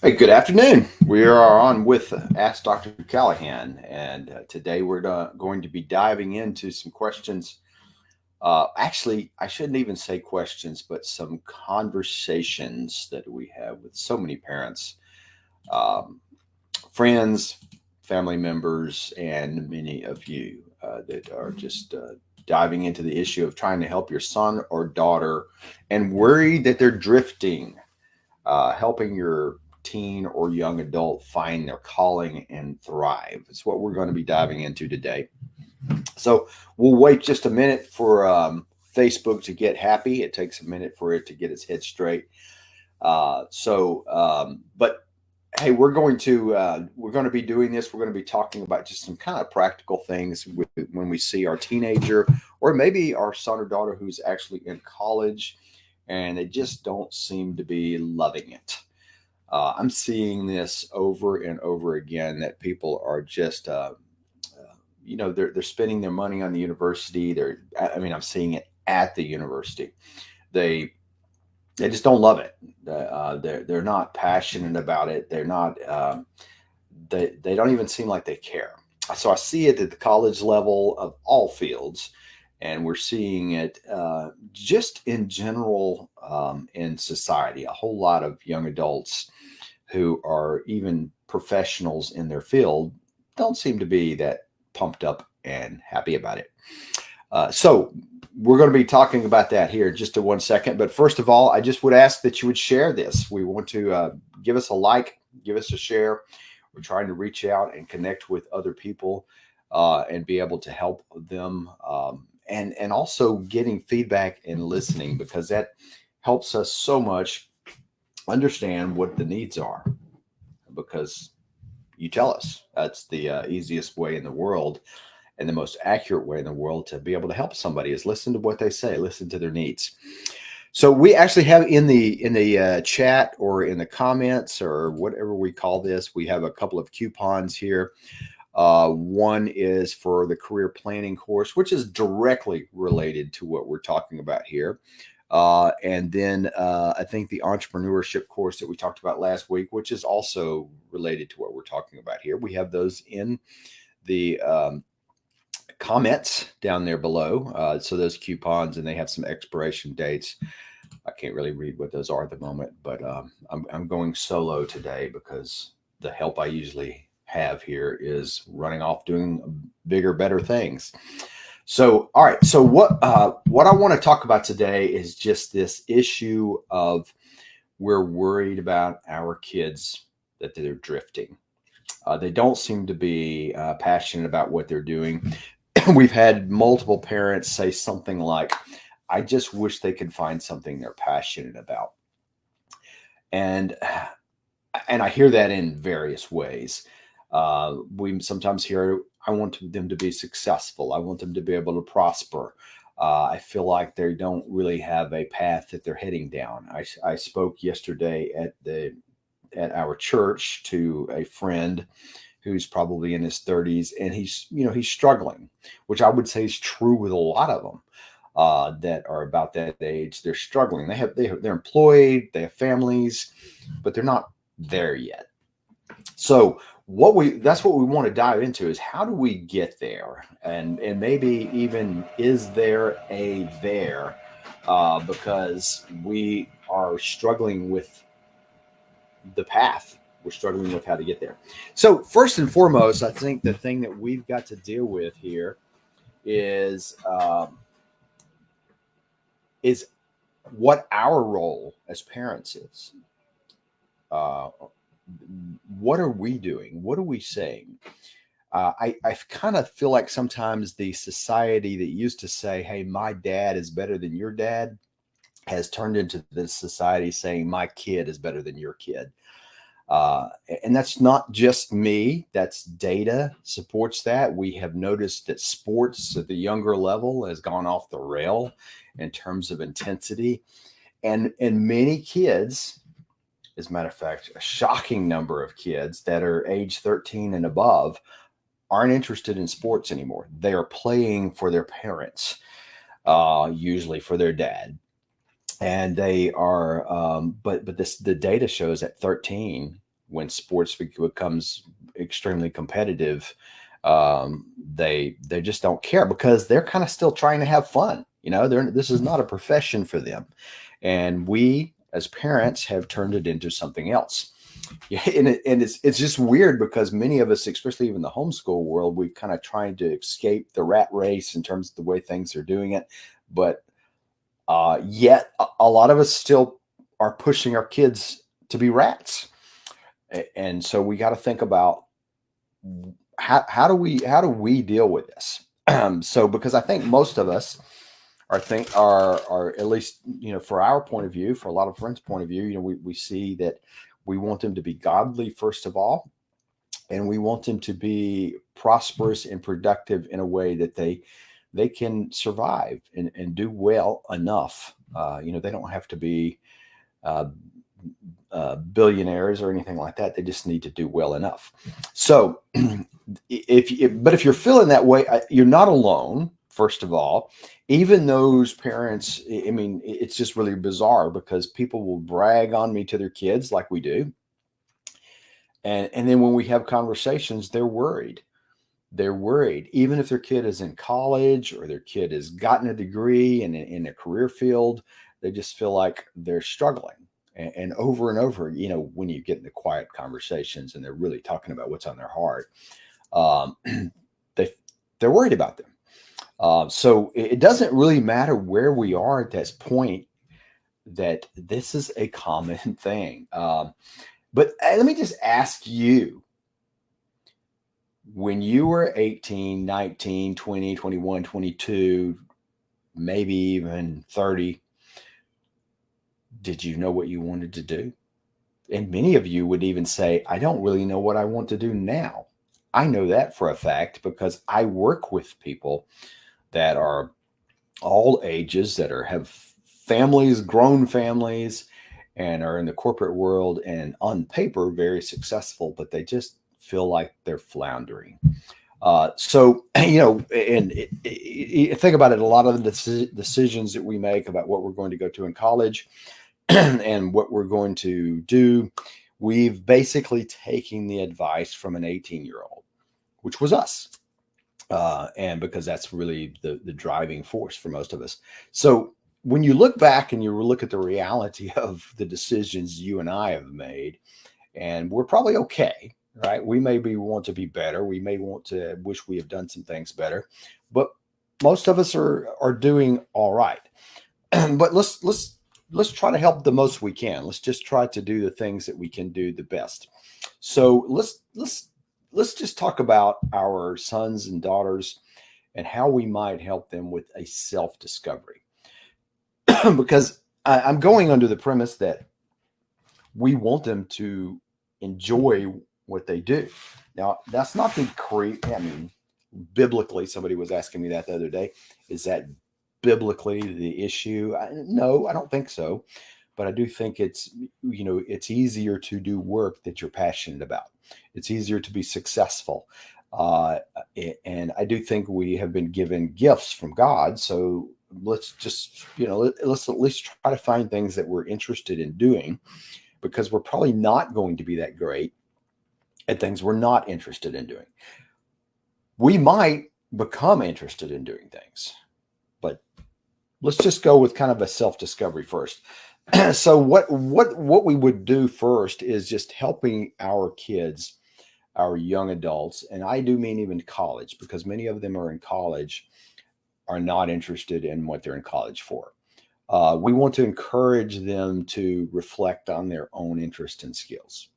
Hey, good afternoon. We are on with Ask Dr. Callahan, and today we're going to be diving into some questions. Actually, I shouldn't even say questions, but some conversations that we have with so many parents, um, friends, family members, and many of you that are just diving into the issue of trying to help your son or daughter and worried that they're drifting, helping your teen or young adult find their calling and thrive. It's what we're going to be diving into today. So we'll wait just a minute for Facebook to get happy. It takes a minute for it to get its head straight. But hey, we're going to be doing this. We're going to be talking about just some kind of practical things when we see our teenager or maybe our son or daughter who's actually in college and they just don't seem to be loving it. I'm seeing this over and over again that people are just, they're spending their money on the university. I'm seeing it at the university. They they just don't love it. They're not passionate about it. They're not. They don't even seem like they care. So I see it at the college level of all fields, and we're seeing it just in general in society. A whole lot of young adults who are even professionals in their field don't seem to be that pumped up and happy about it. So we're going to be talking about that here in just a 1 second. But first of all, I just would ask that you would share this. We want to give us a like, give us a share. We're trying to reach out and connect with other people and be able to help them, and also getting feedback and listening, because that helps us so much understand what the needs are, because you tell us. That's the easiest way in the world and the most accurate way in the world to be able to help somebody is listen to what they say, listen to their needs. So we actually have in the chat or in the comments or whatever we call this, we have a couple of coupons here. One is for the career planning course, which is directly related to what we're talking about here. And then I think the entrepreneurship course that we talked about last week, which is also related to what we're talking about here. We have those in the comments down there below. So those coupons, and they have some expiration dates. I can't really read what those are at the moment, but I'm going solo today because the help I usually have here is running off doing bigger, better things. So, all right. So, what I want to talk about today is just this issue of we're worried about our kids that they're drifting. They don't seem to be passionate about what they're doing. We've had multiple parents say something like, "I just wish they could find something they're passionate about," and I hear that in various ways. We sometimes hear, I want them to be successful. I want them to be able to prosper. I feel like they don't really have a path that they're heading down. I spoke yesterday at our church to a friend who's probably in his 30s, and he's struggling, which I would say is true with a lot of them that are about that age. They're struggling. They're employed, they have families, but they're not there yet. So that's what we want to dive into is how do we get there, and maybe even is there a there, because we are struggling with the path. We're struggling with how to get there. So first and foremost, I think the thing that we've got to deal with here is is what our role as parents is. Uh, what are we doing? What are we saying? I kind of feel like sometimes the society that used to say, "Hey, my dad is better than your dad," has turned into this society saying, "My kid is better than your kid." Uh, and that's not just me. That's data supports that. We have noticed that sports at the younger level has gone off the rail in terms of intensity, and many kids, as a matter of fact, a shocking number of kids that are age 13 and above aren't interested in sports anymore. They are playing for their parents, usually for their dad. And they are, but the data shows at 13, when sports becomes extremely competitive, they just don't care because they're kind of still trying to have fun. This is not a profession for them, and we as parents have turned it into something else. Yeah, and it's just weird because many of us, especially even the homeschool world, we've kind of tried to escape the rat race in terms of the way things are doing it, but yet a lot of us still are pushing our kids to be rats, and so we got to think about how do we deal with this. So because I think most of us are at least, for our point of view, for a lot of friends' point of view, we see that we want them to be godly first of all, and we want them to be prosperous and productive in a way that they can survive and do well enough. They don't have to be uh, billionaires or anything like that. They just need to do well enough. So, if you're feeling that way, you're not alone. First of all, even those parents, I mean, it's just really bizarre because people will brag on me to their kids like we do. And then when we have conversations, they're worried. They're worried, even if their kid is in college or their kid has gotten a degree in a career field, they just feel like they're struggling. And over and over, when you get into quiet conversations and they're really talking about what's on their heart, um, they're worried about them. So it doesn't really matter where we are at this point, that this is a common thing. But let me just ask you, when you were 18, 19, 20, 21, 22, maybe even 30, did you know what you wanted to do? And many of you would even say, I don't really know what I want to do now. I know that for a fact because I work with people that are all ages, that have families, grown families, and are in the corporate world and on paper very successful, but they just feel like they're floundering. So, and think about it, a lot of the decisions that we make about what we're going to go to in college and what we're going to do, we've basically taken the advice from an 18-year-old, which was us. And because that's really the driving force for most of us. So when you look back and you look at the reality of the decisions you and I have made, and we're probably okay, right? We maybe want to be better. We may want to wish we have done some things better, but most of us are doing all right. But let's try to help the most we can. Let's just try to do the things that we can do the best. So let's just talk about our sons and daughters and how we might help them with a self-discovery. Because I'm going under the premise that we want them to enjoy what they do. Now, that's not the I mean, biblically, somebody was asking me that the other day. Is that biblically the issue? No, I don't think so. But I do think it's easier to do work that you're passionate about. It's easier to be successful. And I do think we have been given gifts from God. So let's just, let's at least try to find things that we're interested in doing, because we're probably not going to be that great at things we're not interested in doing. We might become interested in doing things, but let's just go with kind of a self-discovery first. So what we would do first is just helping our kids, our young adults, and I do mean even college, because many of them are in college, are not interested in what they're in college for. We want to encourage them to reflect on their own interest and skills.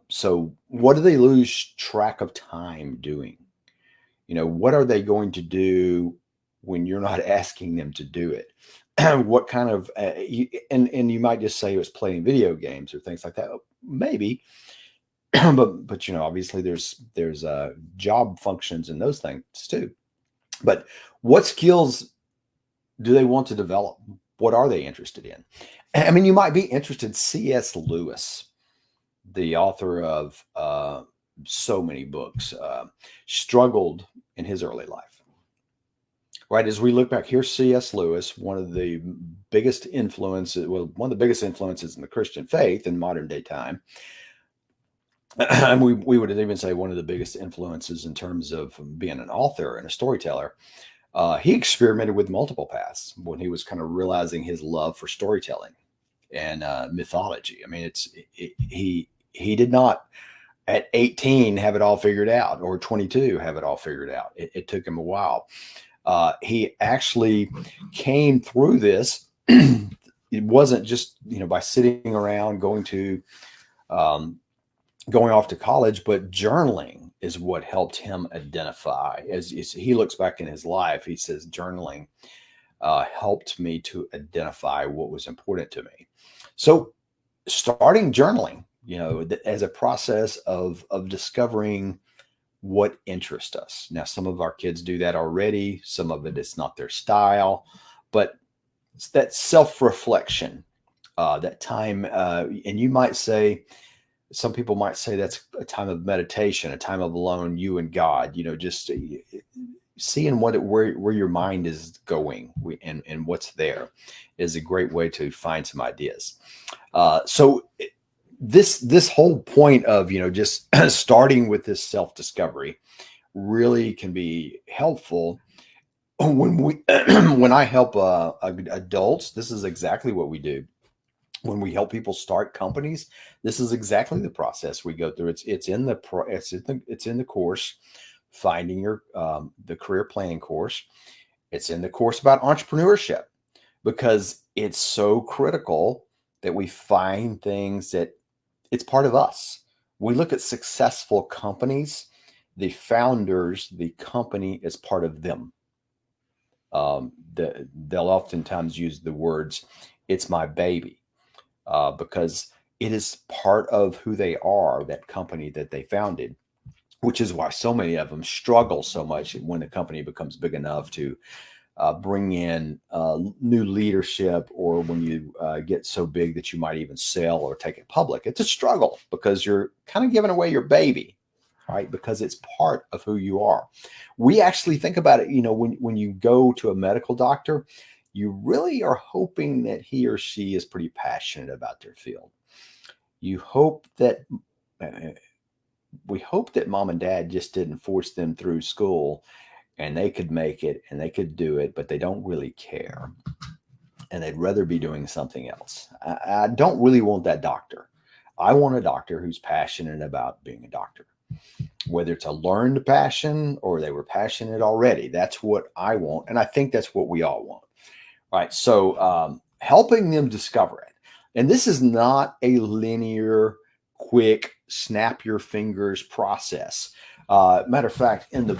So what do they lose track of time doing? What are they going to do when you're not asking them to do it? What kind of, and you might just say it was playing video games or things like that. Maybe, but obviously there's job functions and those things too. But what skills do they want to develop? What are they interested in? I mean, you might be interested. C.S. Lewis, the author of so many books, struggled in his early life. Right, as we look back, here's C.S. Lewis, one of the biggest influences in the Christian faith in modern day time. And we would even say one of the biggest influences in terms of being an author and a storyteller. He experimented with multiple paths when he was kind of realizing his love for storytelling and mythology. I mean, he did not at 18 have it all figured out, or 22 have it all figured out. It took him a while. He actually came through this. It wasn't just by sitting around um, going off to college, but journaling is what helped him identify. As he looks back in his life, he says journaling helped me to identify what was important to me. So starting journaling, as a process of discovering what interests us. Now, some of our kids do that already. Some of it is not their style, but it's that self-reflection, that time. And you might say, some people might say that's a time of meditation, a time of alone, you and God, just seeing where your mind is going and what's there is a great way to find some ideas. So this whole point of just starting with this self-discovery really can be helpful when we when I help adults. This is exactly what we do when we help people start companies. This is exactly the process we go through. It's in the course, finding your the career planning course. It's in the course about entrepreneurship, because it's so critical that we find things that it's part of us. We look at successful companies, the founders, the company is part of them. They'll oftentimes use the words, it's my baby, because it is part of who they are, that company that they founded, which is why so many of them struggle so much when the company becomes big enough to bring in new leadership, or when you get so big that you might even sell or take it public. It's a struggle because you're kind of giving away your baby, right? Because it's part of who you are. We actually think about it, when you go to a medical doctor, you really are hoping that he or she is pretty passionate about their field. You hope that we hope that mom and dad just didn't force them through school and they could make it and they could do it, but they don't really care. And they'd rather be doing something else. I don't really want that doctor. I want a doctor who's passionate about being a doctor, whether it's a learned passion or they were passionate already. That's what I want. And I think that's what we all want. Right. So helping them discover it. And this is not a linear, quick, snap your fingers process. Matter of fact, in the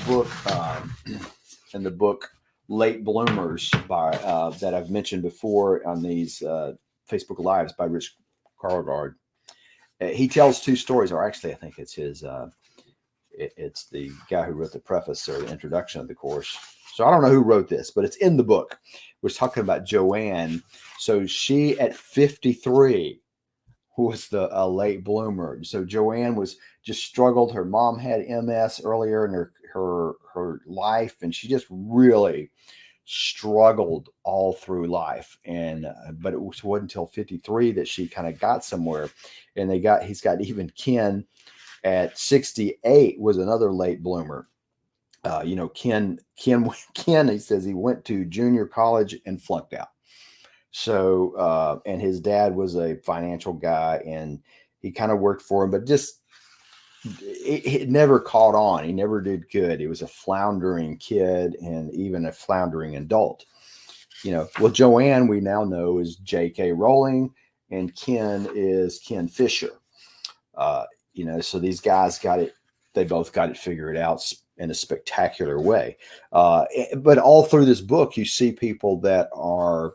book Late Bloomers that I've mentioned before on these Facebook Lives by Rich Carlgard, he tells two stories, or actually, I think it's his. It's the guy who wrote the preface or the introduction of the course. So I don't know who wrote this, but it's in the book. We're talking about Joanne. So she at 53 was the late bloomer. So Joanne was just struggled. Her mom had MS earlier in her life, and she just really struggled all through life. And but it wasn't until 53 that she kind of got somewhere. And he's got even Ken at 68 was another late bloomer. Ken, he says he went to junior college and flunked out. So, and his dad was a financial guy and he kind of worked for him, but just, it never caught on. He never did good. He was a floundering kid and even a floundering adult. Well, Joanne, we now know, is J.K. Rowling, and Ken is Ken Fisher. So these guys they both got it figured out in a spectacular way. But all through this book, you see people that are,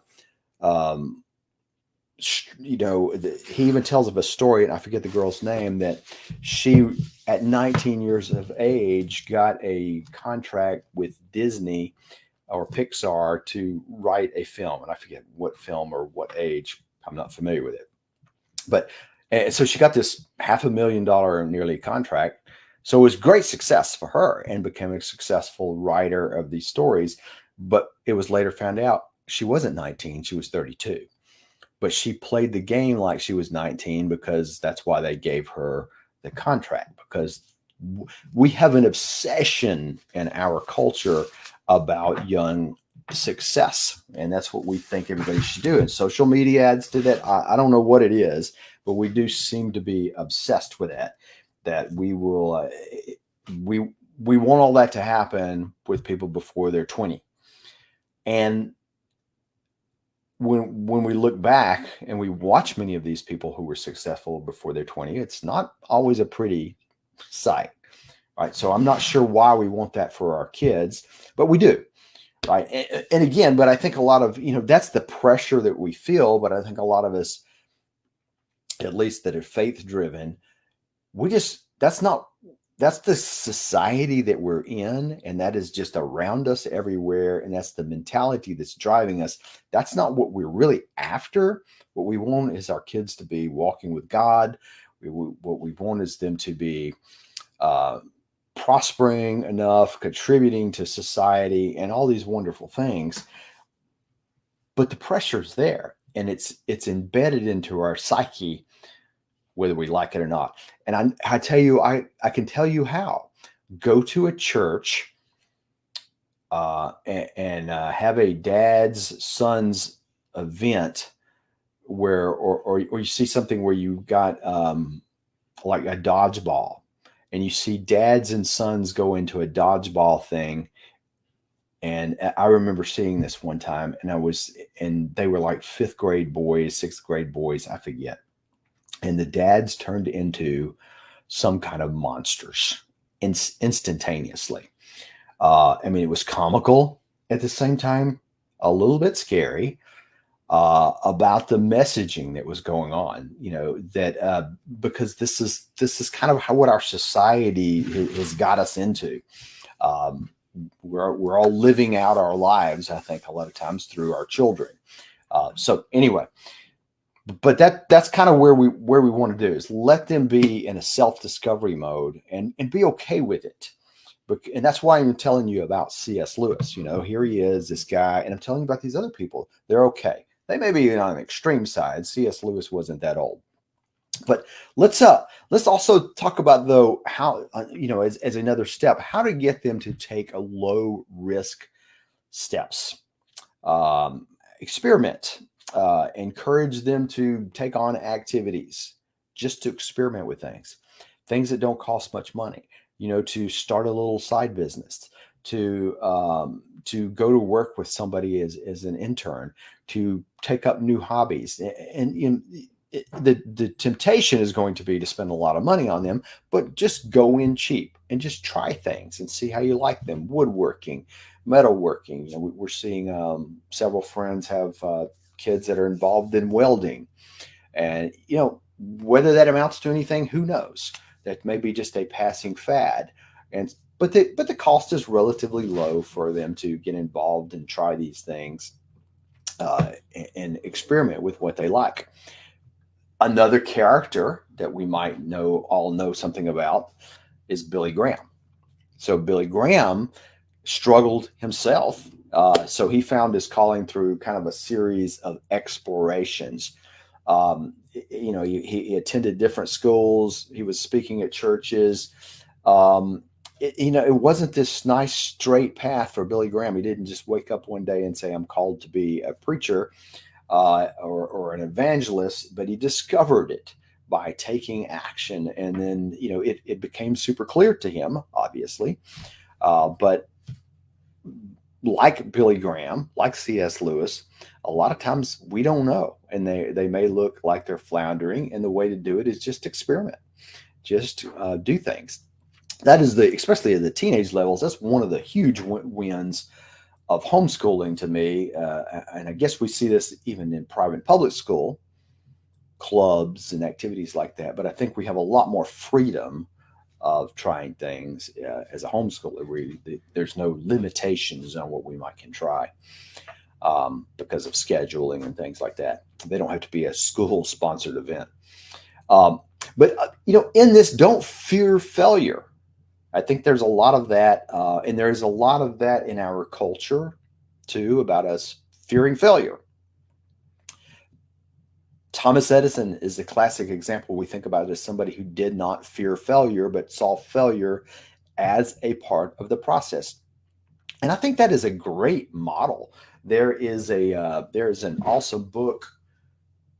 he even tells of a story, and I forget the girl's name, that she, at 19 years of age, got a contract with Disney or Pixar to write a film. And I forget what film or what age. I'm not familiar with it. But so she got this $500,000 nearly contract. So it was great success for her and became a successful writer of these stories. But it was later found out she wasn't 19, she was 32. But she played the game like she was 19 because that's why they gave her the contract, because we have an obsession in our culture about young success, and that's what we think everybody should do. And social media adds to that. I don't know what it is, but we do seem to be obsessed with that. That we will, we want all that to happen with people before they're 20. And when we look back and we watch many of these people who were successful before they're 20, it's not always a pretty sight, right? So I'm not sure why we want that for our kids, but we do, right? And again, but I think a lot of, that's the pressure that we feel. But I think a lot of us, at least that are faith driven, that's the society that we're in, and that is just around us everywhere, and that's the mentality that's driving us. That's not what we're really after. What we want is our kids to be walking with God. What we want is them to be prospering enough, contributing to society, and all these wonderful things. But the pressure's there, and it's embedded into our psyche, whether we like it or not. And I tell you, I can tell you how. Go to a church and have a dad's son's event where, or you see something where you got like a dodgeball, and you see dads and sons go into a dodgeball thing. And I remember seeing this one time, and they were like fifth grade boys, sixth grade boys, I forget. And the dads turned into some kind of monsters instantaneously. I mean, it was comical at the same time, a little bit scary about the messaging that was going on. That because this is kind of what our society has got us into. We're all living out our lives, I think, a lot of times through our children. So anyway. But that's kind of where we want to do, is let them be in a self-discovery mode and be okay with it. And that's why I'm telling you about C.S. Lewis. Here he is, this guy, and I'm telling you about these other people. They're okay. They may be on an extreme side. C.S. Lewis wasn't that old. But let's also talk about, though, how as another step, how to get them to take a low risk steps. Experiment. Encourage them to take on activities just to experiment with things that don't cost much money, to start a little side business, to go to work with somebody as an intern, to take up new hobbies. And the temptation is going to be to spend a lot of money on them, but just go in cheap and just try things and see how you like them. Woodworking, metalworking. We're seeing several friends have kids that are involved in welding, and whether that amounts to anything, who knows? That may be just a passing fad, but the cost is relatively low for them to get involved and try these things and experiment with what they like. Another character that we might all know something about is Billy Graham. So Billy Graham struggled himself. So he found his calling through kind of a series of explorations. He attended different schools. He was speaking at churches. It wasn't this nice straight path for Billy Graham. He didn't just wake up one day and say, I'm called to be a preacher or an evangelist, but he discovered it by taking action. And then, it became super clear to him, obviously. But like Billy Graham, like C.S. Lewis, a lot of times we don't know, and they may look like they're floundering, and the way to do it is just experiment, just do things. That is especially at the teenage levels, that's one of the huge wins of homeschooling to me, and I guess we see this even in private public school clubs and activities like that, but I think we have a lot more freedom of trying things as a homeschooler. There's no limitations on what we can try because of scheduling and things like that. They don't have to be a school-sponsored event. But in this, don't fear failure. I think there's a lot of that, and there's a lot of that in our culture, too, about us fearing failure. Thomas Edison is a classic example. We think about it as somebody who did not fear failure, but saw failure as a part of the process. And I think that is a great model. There is an awesome book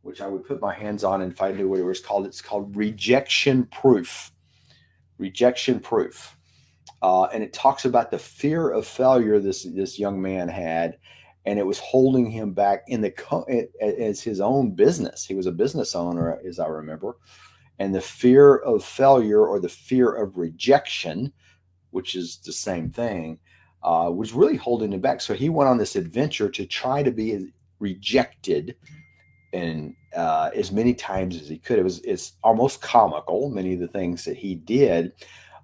which I would put my hands on, and if I knew what it was called, it's called Rejection Proof. Rejection Proof. And it talks about the fear of failure this young man had, and it was holding him back in as his own business. He was a business owner, as I remember, and the fear of failure or the fear of rejection, which is the same thing, was really holding him back. So he went on this adventure to try to be rejected and as many times as he could. It's almost comical, many of the things that he did,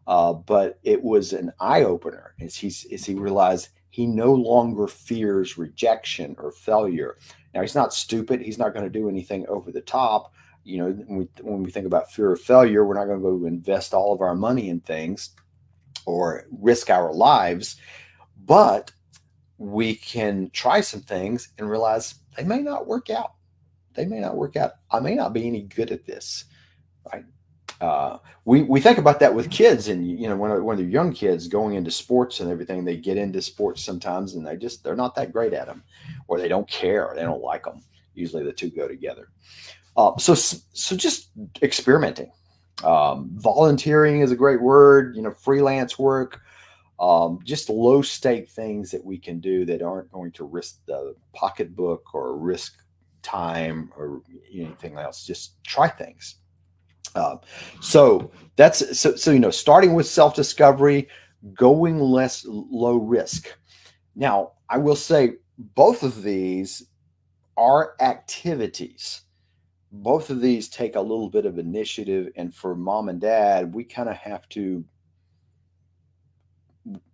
but it was an eye opener as he realized he no longer fears rejection or failure. Now he's not stupid; he's not going to do anything over the top. You know, when we think about fear of failure, we're not going to go invest all of our money in things or risk our lives, but we can try some things and realize they may not work out. They may not work out. I may not be any good at this, right? We think about that with kids, and you know, when they're young kids going into sports and everything, they get into sports sometimes, and they're not that great at them, or they don't care, or they don't like them. Usually, the two go together. So just experimenting. Volunteering is a great word. You know, freelance work. Just low stake things that we can do that aren't going to risk the pocketbook or risk time or anything else. Just try things. So you know, starting with self-discovery, going less low risk. Now, I will say both of these are activities. Both of these take a little bit of initiative, and for mom and dad, we kind of have to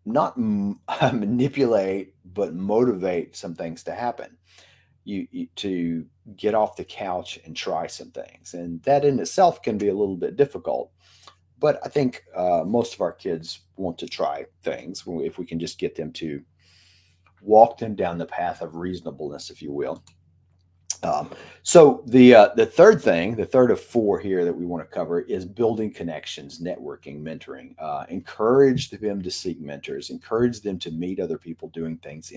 not manipulate, but motivate some things to happen. You to get off the couch and try some things, and that in itself can be a little bit difficult. But I think most of our kids want to try things if we can just get them to walk them down the path of reasonableness, if you will. So the third thing, the third of four here that we want to cover is building connections, networking, mentoring. Encourage them to seek mentors. Encourage them to meet other people doing things of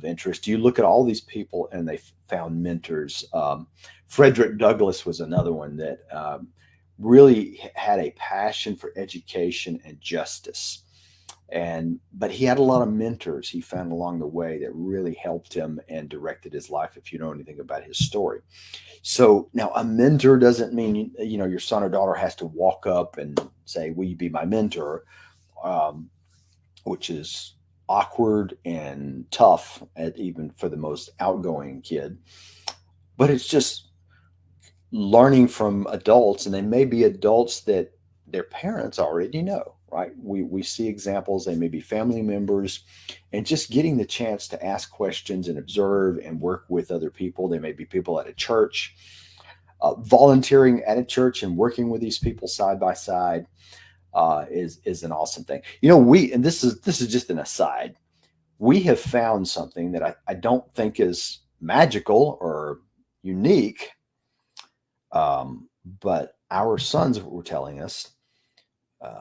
interest. You look at all these people and they found mentors. Frederick Douglass was another one that really had a passion for education and justice. But he had a lot of mentors he found along the way that really helped him and directed his life, if you know anything about his story. So now a mentor doesn't mean, you know, your son or daughter has to walk up and say, will you be my mentor? Which is awkward and tough even for the most outgoing kid. But it's just learning from adults, and they may be adults that their parents already know, right? We see examples, they may be family members, and just getting the chance to ask questions and observe and work with other people. They may be people at a church, volunteering at a church and working with these people side by side is an awesome thing. You know, and this is just an aside. We have found something that I don't think is magical or unique, but our sons were telling us.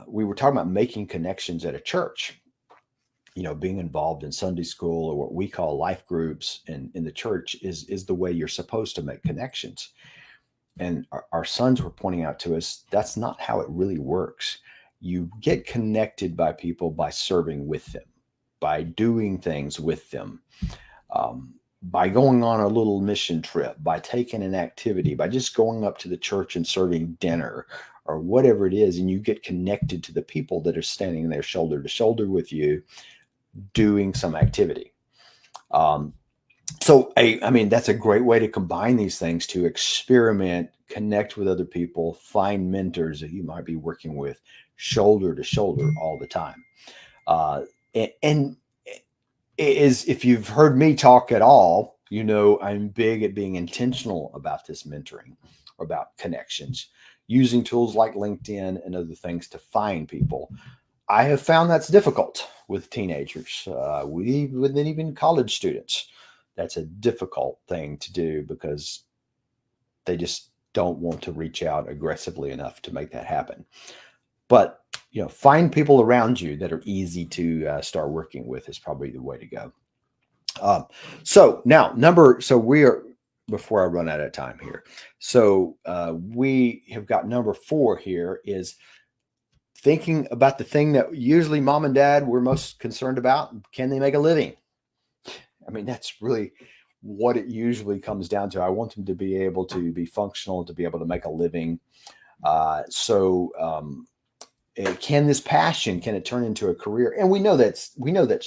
We were talking about making connections at a church, you know, being involved in Sunday school or what we call life groups in the church is the way you're supposed to make connections. And our sons were pointing out to us, that's not how it really works. You get connected by people by serving with them, by doing things with them, by going on a little mission trip, by taking an activity, by just going up to the church and serving dinner or whatever it is. And you get connected to the people that are standing there shoulder to shoulder with you doing some activity. So I mean, that's a great way to combine these things, to experiment, connect with other people, find mentors that you might be working with shoulder to shoulder all the time. And if you've heard me talk at all, you know, I'm big at being intentional about this mentoring, or about connections, using tools like LinkedIn and other things to find people. I have found that's difficult with teenagers, with even college students. that's a difficult thing to do because they just don't want to reach out aggressively enough to make that happen. But find people around you that are easy to start working with is probably the way to go. So now we are, before I run out of time here. So we have got number 4 here is thinking about the thing that usually mom and dad were most concerned about. Can they make a living? I mean, that's really what it usually comes down to. I want them to be able to be functional, to be able to make a living. Can this passion, can it turn into a career? And we know that's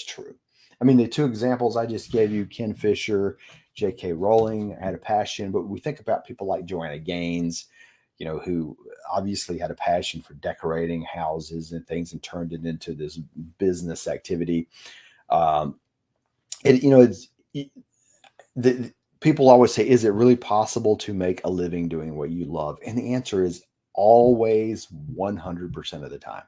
true. I mean, the 2 examples I just gave you, Ken Fisher, J.K. Rowling, had a passion, but we think about people like Joanna Gaines, who obviously had a passion for decorating houses and things and turned it into this business activity. People always say, is it really possible to make a living doing what you love? And the answer is always 100% of the time.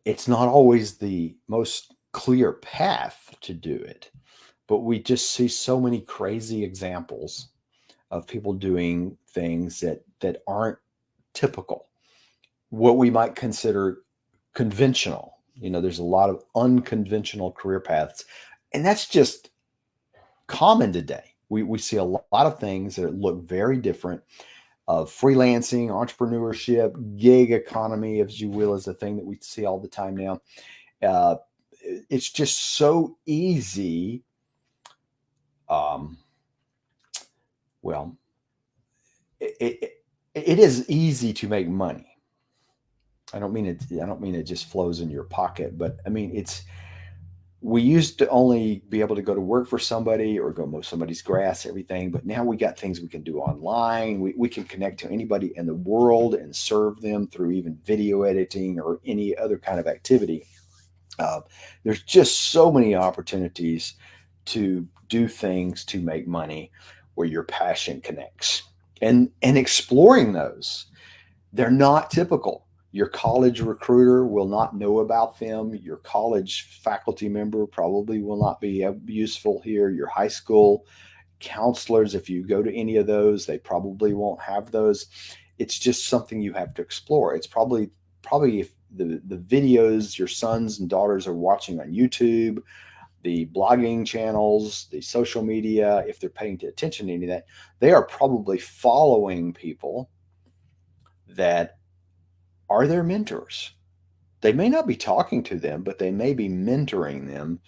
It's not always the most clear path to do it, but we just see so many crazy examples of people doing things that aren't typical, what we might consider conventional. There's a lot of unconventional career paths, and that's just common today. We see a lot of things that look very different. Of freelancing, entrepreneurship, gig economy, if you will, is the thing that we see all the time now. It's just so easy. It is easy to make money. I don't mean it just flows in your pocket, but I mean we used to only be able to go to work for somebody or go mow somebody's grass, everything. But now we got things we can do online. We can connect to anybody in the world and serve them through even video editing or any other kind of activity. There's just so many opportunities to do things to make money where your passion connects, and exploring those. They're not typical. Your college recruiter will not know about them. Your college faculty member probably will not be useful here. Your high school counselors, if you go to any of those, they probably won't have those. It's just something you have to explore. It's probably if the videos your sons and daughters are watching on YouTube, the blogging channels, the social media, if they're paying attention to any of that, they are probably following people that are their mentors. They may not be talking to them, but they may be mentoring them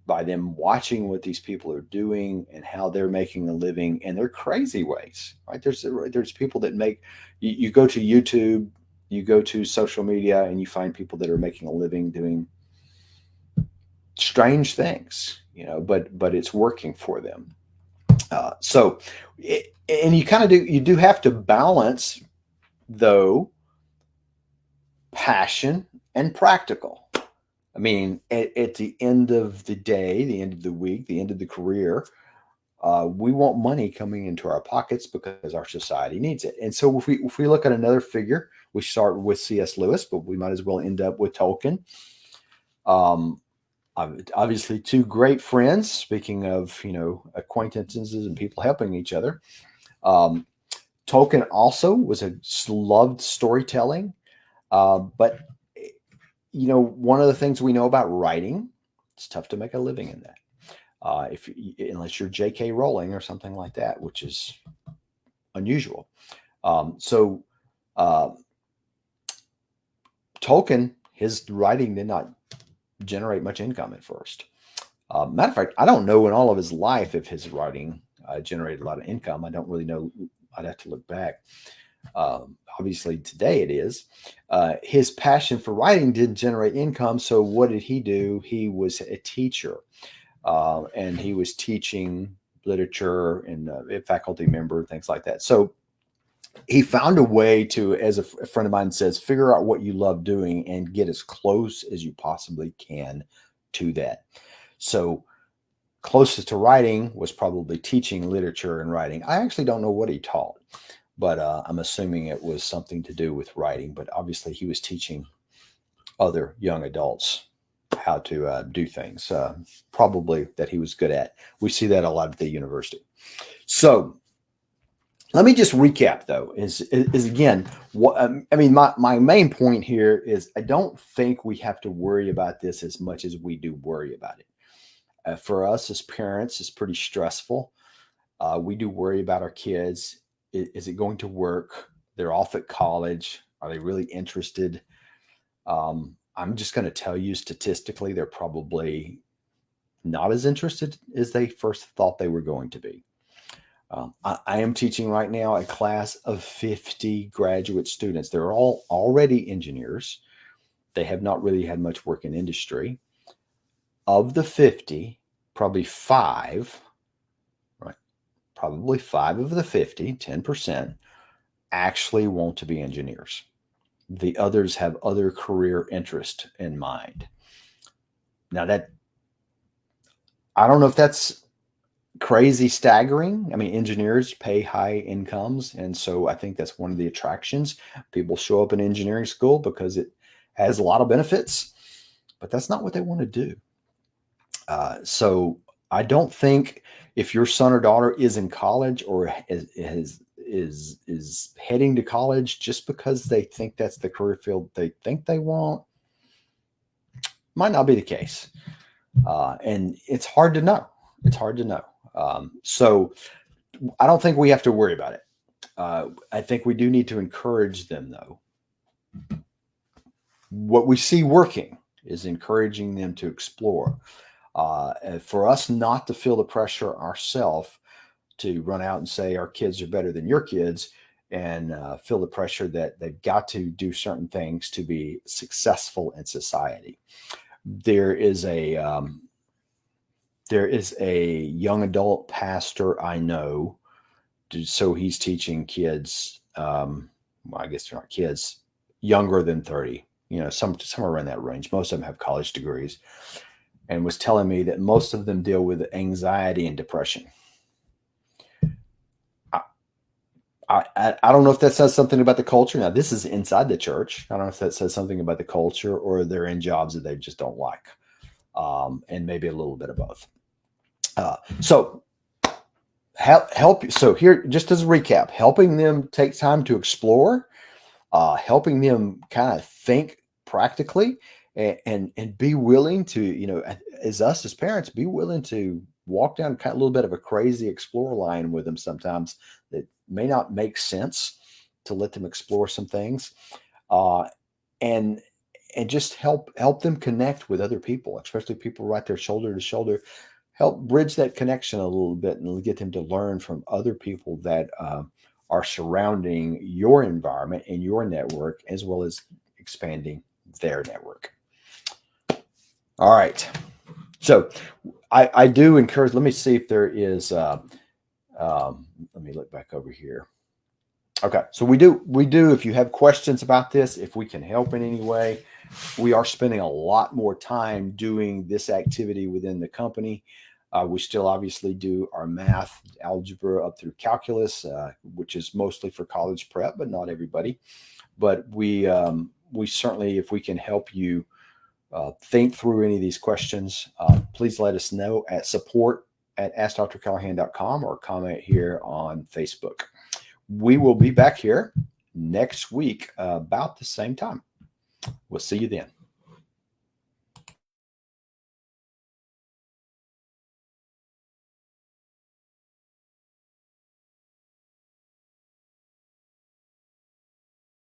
by them watching what these people are doing and how they're making a living in their crazy ways, right? There's people that make, you go to YouTube, you go to social media, and you find people that are making a living doing strange things, but it's working for them. And you do have to balance, though, passion and practical. I mean, at the end of the day, the end of the week, the end of the career, we want money coming into our pockets because our society needs it. And so if we look at another figure, we start with C.S. Lewis, but we might as well end up with Tolkien. Obviously 2 great friends, speaking of, acquaintances and people helping each other. Tolkien also loved storytelling. But one of the things we know about writing, it's tough to make a living in that. Unless you're J.K. Rowling or something like that, which is unusual. Tolkien, his writing did not generate much income at first. Matter of fact, I don't know in all of his life if his writing generated a lot of income. I don't really know. I'd have to look back. Obviously, today it is. His passion for writing didn't generate income. So what did he do? He was a teacher, and he was teaching literature and a faculty member, things like that. So he found a way to, as a friend of mine says, figure out what you love doing and get as close as you possibly can to that. So closest to writing was probably teaching literature and writing. I actually don't know what he taught, but I'm assuming it was something to do with writing. But obviously he was teaching other young adults do things. Probably that he was good at. We see that a lot at the university. So let me just recap, though. Is again what I mean. My main point here is I don't think we have to worry about this as much as we do worry about it. For us as parents, it's pretty stressful. We do worry about our kids. Is it going to work? They're off at college. Are they really interested? I'm just going to tell you statistically, they're probably not as interested as they first thought they were going to be. I am teaching right now a class of 50 graduate students. They're all already engineers. They have not really had much work in industry. Of the 50, probably five, right? Probably five of the 50, 10%, actually want to be engineers. The others have other career interest in mind. Now I don't know if that's crazy staggering. I mean, engineers pay high incomes. And so I think that's one of the attractions. People show up in engineering school because it has a lot of benefits, but that's not what they want to do. So I don't think if your son or daughter is in college or is heading to college just because they think that's the career field they think they want, might not be the case. And it's hard to know. It's hard to know. So I don't think we have to worry about it. I think we do need to encourage them, though. What we see working is encouraging them to explore. For us not to feel the pressure ourselves to run out and say our kids are better than your kids and feel the pressure that they've got to do certain things to be successful in society. There is a young adult pastor I know. So he's teaching kids, well, I guess they're not kids, younger than 30, somewhere around that range. Most of them have college degrees, and was telling me that most of them deal with anxiety and depression. I don't know if that says something about the culture. Now, this is inside the church. I don't know if that says something about the culture or they're in jobs that they just don't like, and maybe a little bit of both. So help. So here, just as a recap, helping them take time to explore, helping them kind of think practically, and be willing to, as parents, be willing to walk down kind of a little bit of a crazy explore line with them sometimes that may not make sense, to let them explore some things, and just help them connect with other people, especially people right there shoulder to shoulder. Help bridge that connection a little bit and get them to learn from other people that are surrounding your environment and your network, as well as expanding their network. All right. So I do encourage, let me see if there is, let me look back over here. Okay. So we do, if you have questions about this, if we can help in any way, we are spending a lot more time doing this activity within the company. We still obviously do our math, algebra up through calculus, which is mostly for college prep, but not everybody. But we certainly, if we can help you think through any of these questions, please let us know at support@askdrcallahan.com or comment here on Facebook. We will be back here next week about the same time. We'll see you then.